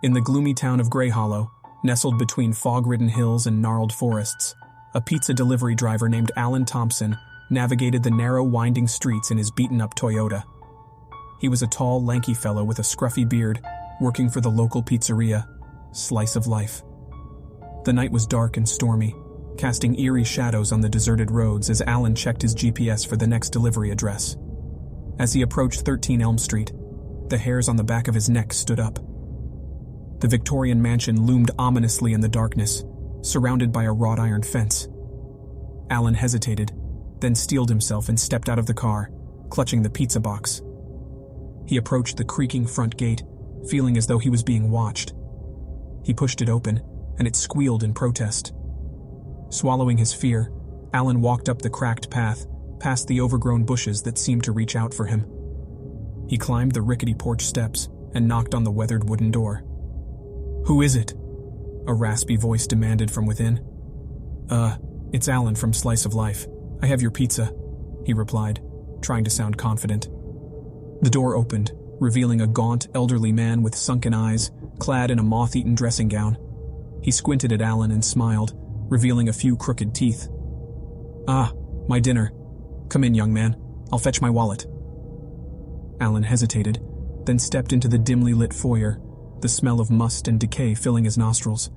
In the gloomy town of Greyhollow, nestled between fog-ridden hills and gnarled forests, a pizza delivery driver named Alan Thompson navigated the narrow, winding streets in his beaten-up Toyota. He was a tall, lanky fellow with a scruffy beard, working for the local pizzeria, Slice of Life. The night was dark and stormy, casting eerie shadows on the deserted roads as Alan checked his GPS for the next delivery address. As he approached 13 Elm Street, the hairs on the back of his neck stood up. The Victorian mansion loomed ominously in the darkness, surrounded by a wrought iron fence. Alan hesitated, then steeled himself and stepped out of the car, clutching the pizza box. He approached the creaking front gate, feeling as though he was being watched. He pushed it open, and it squealed in protest. Swallowing his fear, Alan walked up the cracked path, past the overgrown bushes that seemed to reach out for him. He climbed the rickety porch steps and knocked on the weathered wooden door. "Who is it?" a raspy voice demanded from within. It's Alan from Slice of Life. I have your pizza," he replied, trying to sound confident. The door opened, revealing a gaunt, elderly man with sunken eyes, clad in a moth-eaten dressing gown. He squinted at Alan and smiled, revealing a few crooked teeth. "Ah, my dinner. Come in, young man. I'll fetch my wallet." Alan hesitated, then stepped into the dimly lit foyer, the smell of must and decay filling his nostrils.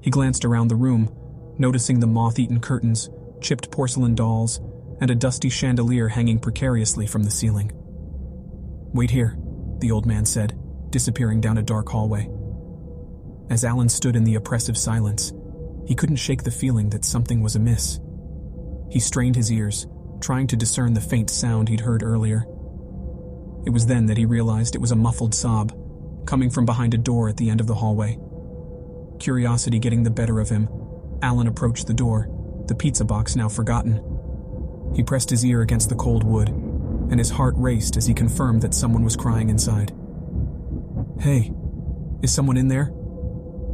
He glanced around the room, noticing the moth-eaten curtains, chipped porcelain dolls, and a dusty chandelier hanging precariously from the ceiling. "Wait here," the old man said, disappearing down a dark hallway. As Alan stood in the oppressive silence, he couldn't shake the feeling that something was amiss. He strained his ears, trying to discern the faint sound he'd heard earlier. It was then that he realized it was a muffled sob, coming from behind a door at the end of the hallway. Curiosity getting the better of him, Alan approached the door, the pizza box now forgotten. He pressed his ear against the cold wood, and his heart raced as he confirmed that someone was crying inside. "Hey, is someone in there?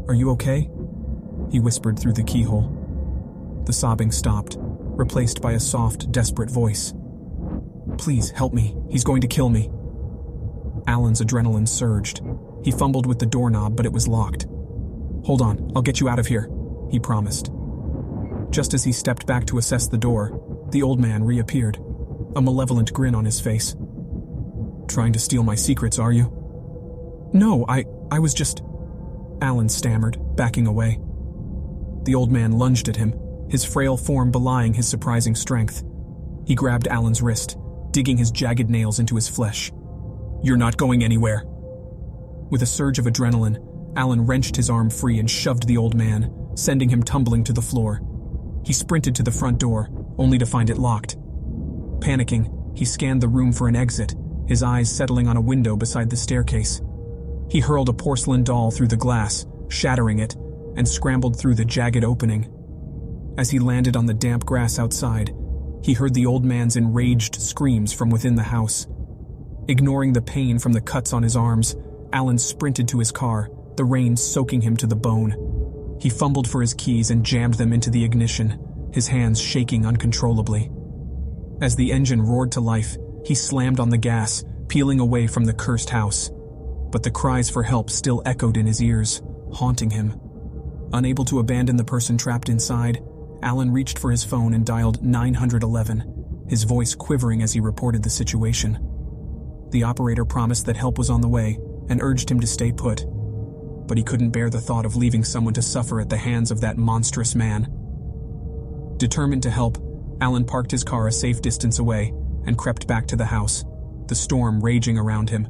Are you okay?" he whispered through the keyhole. The sobbing stopped, replaced by a soft, desperate voice. "Please, help me. He's going to kill me." Alan's adrenaline surged. He fumbled with the doorknob, but it was locked. "Hold on, I'll get you out of here," he promised. Just as he stepped back to assess the door, the old man reappeared, a malevolent grin on his face. "Trying to steal my secrets, are you?" "No, I was just..." Alan stammered, backing away. The old man lunged at him, his frail form belying his surprising strength. He grabbed Alan's wrist, digging his jagged nails into his flesh. "You're not going anywhere." With a surge of adrenaline, Alan wrenched his arm free and shoved the old man, sending him tumbling to the floor. He sprinted to the front door, only to find it locked. Panicking, he scanned the room for an exit, his eyes settling on a window beside the staircase. He hurled a porcelain doll through the glass, shattering it, and scrambled through the jagged opening. As he landed on the damp grass outside, he heard the old man's enraged screams from within the house. Ignoring the pain from the cuts on his arms, Alan sprinted to his car, the rain soaking him to the bone. He fumbled for his keys and jammed them into the ignition, his hands shaking uncontrollably. As the engine roared to life, he slammed on the gas, peeling away from the cursed house. But the cries for help still echoed in his ears, haunting him. Unable to abandon the person trapped inside, Alan reached for his phone and dialed 911, his voice quivering as he reported the situation. The operator promised that help was on the way and urged him to stay put. But he couldn't bear the thought of leaving someone to suffer at the hands of that monstrous man. Determined to help, Alan parked his car a safe distance away and crept back to the house, the storm raging around him.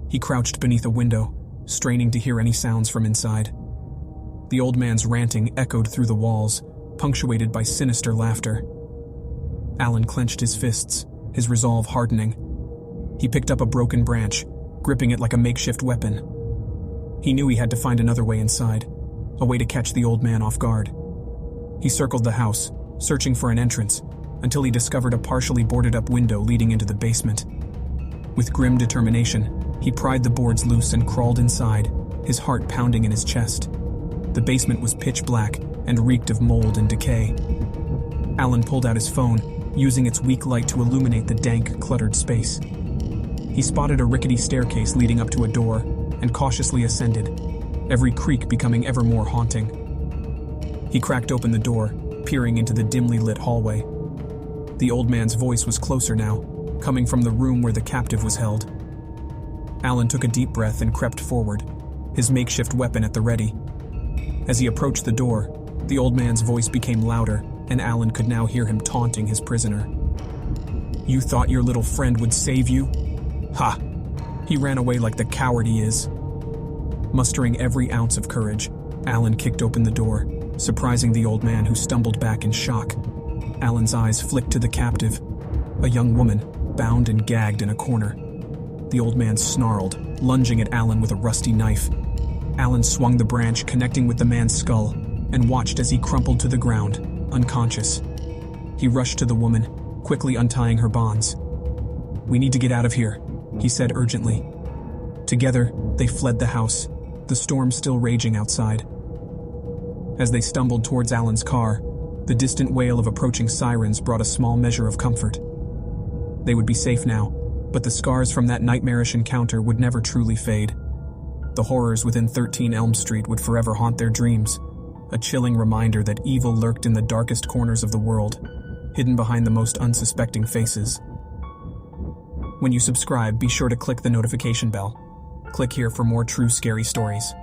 He crouched beneath a window, straining to hear any sounds from inside. The old man's ranting echoed through the walls, punctuated by sinister laughter. Alan clenched his fists, his resolve hardening. He picked up a broken branch, gripping it like a makeshift weapon. He knew he had to find another way inside, a way to catch the old man off guard. He circled the house, searching for an entrance, until he discovered a partially boarded-up window leading into the basement. With grim determination, he pried the boards loose and crawled inside, his heart pounding in his chest. The basement was pitch black and reeked of mold and decay. Alan pulled out his phone, using its weak light to illuminate the dank, cluttered space. He spotted a rickety staircase leading up to a door, and cautiously ascended, every creak becoming ever more haunting. He cracked open the door, peering into the dimly lit hallway. The old man's voice was closer now, coming from the room where the captive was held. Alan took a deep breath and crept forward, his makeshift weapon at the ready. As he approached the door, the old man's voice became louder, and Alan could now hear him taunting his prisoner. "You thought your little friend would save you? Ha! He ran away like the coward he is." Mustering every ounce of courage, Alan kicked open the door, surprising the old man, who stumbled back in shock. Alan's eyes flicked to the captive, a young woman, bound and gagged in a corner. The old man snarled, lunging at Alan with a rusty knife. Alan swung the branch, connecting with the man's skull, and watched as he crumpled to the ground, unconscious. He rushed to the woman, quickly untying her bonds. "We need to get out of here," he said urgently. Together, they fled the house, the storm still raging outside. As they stumbled towards Alan's car, the distant wail of approaching sirens brought a small measure of comfort. They would be safe now, but the scars from that nightmarish encounter would never truly fade. The horrors within 13 Elm Street would forever haunt their dreams, a chilling reminder that evil lurked in the darkest corners of the world, hidden behind the most unsuspecting faces. When you subscribe, be sure to click the notification bell. Click here for more true scary stories.